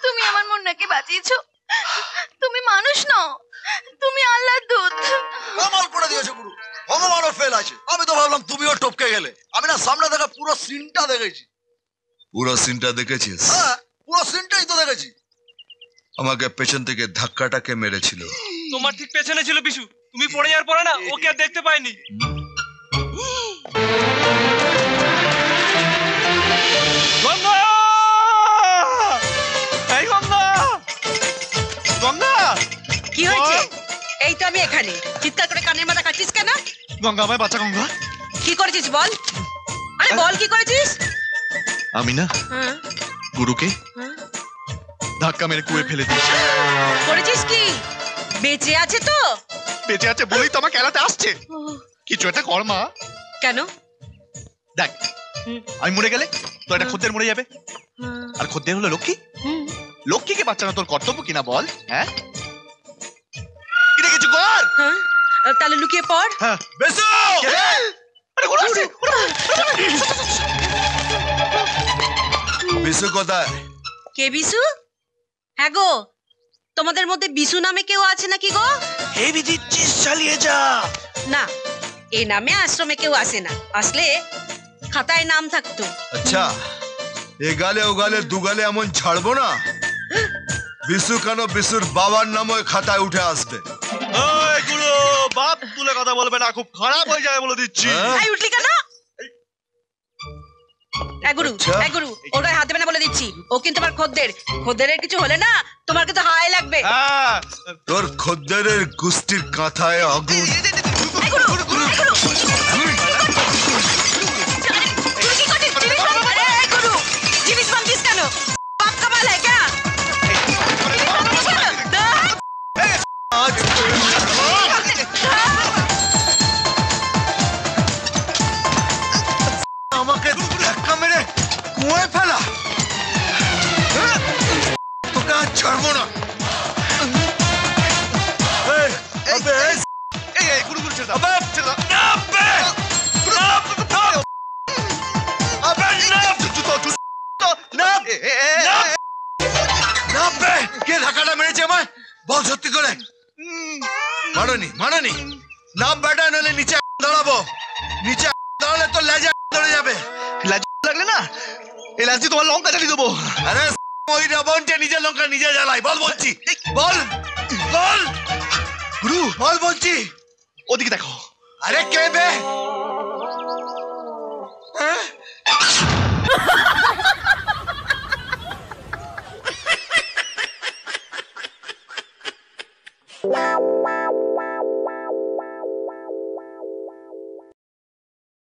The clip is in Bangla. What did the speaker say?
তুমি আমার মুন্নাকে বাঁচিয়েছো। তুমি মানুষ নও, তুমি আল্লাহর দূত। কমাল করে দিয়েছো গুরু, ভগবানও ফেল আছে। আমি তো ভাবলাম তুমিও টপকে গেলে। আমি না সামনে থেকে পুরো সিনটা দেখেছি। পুরো সিনটা দেখেছিস? হ্যাঁ, পুরো সিনটাই তো দেখেছি। আমাকে পেছন থেকে ধাক্কাটা কে মেরেছিল? তোমার ঠিক পেছনে ছিল বিশু। তুমি পড়ে যাওয়ার পরে না ওকে আর দেখতে পাইনি। গঙ্গা! এই গঙ্গা! গঙ্গা! কি হয়েছে? এই তো আমি এখানে। চিৎকার করে কানের মাথা কাটছিস কেন? গঙ্গা আমায় বাঁচা গঙ্গা। কি করেছিস বল? আরে বল কি করেছিস? আমি না হ্যাঁ গুরুকে হ্যাঁ ধাক্কা মেরে কুয়ে ফেলে দিয়েছি। করেছিস কি? বেঁচে আছে তো? বেঁচে আছে বলেই তো আমাকে এলাতে আসছে। কিছু একটা কর মা। কেন? দেখ, আমি মরে গেলে তো একটা খদ্দের মরে যাবে, আর খদ্দের হলো লক্ষ্মী। লক্ষ্মীকে বাঁচানো তোর কর্তব্য কিনা বল? হ্যাঁ, কিছু কর। তাহলে লুকিয়ে পড়। হ্যাঁ বেসু! বিশু কোথায়? কে বিশু? হ্যাঁ গো, তোমাদের মধ্যে বিশু নামে কেউ আছে নাকি গো? হেভি দিচ্ছিস, চালিয়ে যা। না, এই নামে আশ্রমে কেউ আসে না। আসলে খাতায় নাম থাকতো। আচ্ছা, এ গালে ও গালে দু গালে এমন ছাড়বো না। বিশু কেন, বিশুর বাবার নামও খাতায় উঠে আসবে। ওই গুরু, বাপ তুলে কথা বলবে না, খুব খারাপ হয়ে যাবে বলে দিচ্ছি। এই উঠলি কেন? গুরু, গুরু, ওর গায়ে হাত দেবে না বলে দিচ্ছি। ও কিন্তু আমার খদ্দের। খদ্দেরের কিছু হলে না তোমার কিন্তু হাই লাগবে। তোর খদ্দেরের গুষ্টির কাঁথায় আগুন। জিনিস ভাঙছিস কেন? বাপ কামাল হ্যাঁ ক্যা? আমাকে ধাক্কা মেরে কুয়োয় ফেলা, তোকে আজ ছাড়বো না। গুরু গুরু ছেড়ে দাও, ছেড়ে দাও। কে ধাক্কাটা মেরেছে আমায়? বল সত্যি করে। মারনি না বেটা, নাহলে নিচে দাঁড়াবো। নিচে দাঁড়ালে তো লেজা ধরে যাবে। লাগলে না এই লাজি তোমার লঙ্কা জ্বালিয়ে দেবো। আরে ওই রাবণটা নিজের লঙ্কা নিজে জ্বালাই। বল বলছি, বল বল গুরু, বল বলছি। ওদিকে দেখো। আরে কে বে? হ্যাঁ?